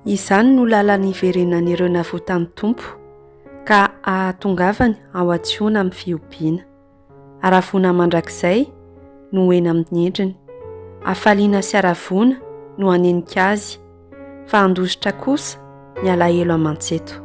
Izany no lalany iverenan'ireo navotany Tompo ka ahatongavany ao antsoina amin'ny fiompiana. Aravona mandrakizay no eny amin'ny endriny, afaliana sy aravona no hanenika azy, fa handositra kosa ny alahelo aman-tseto.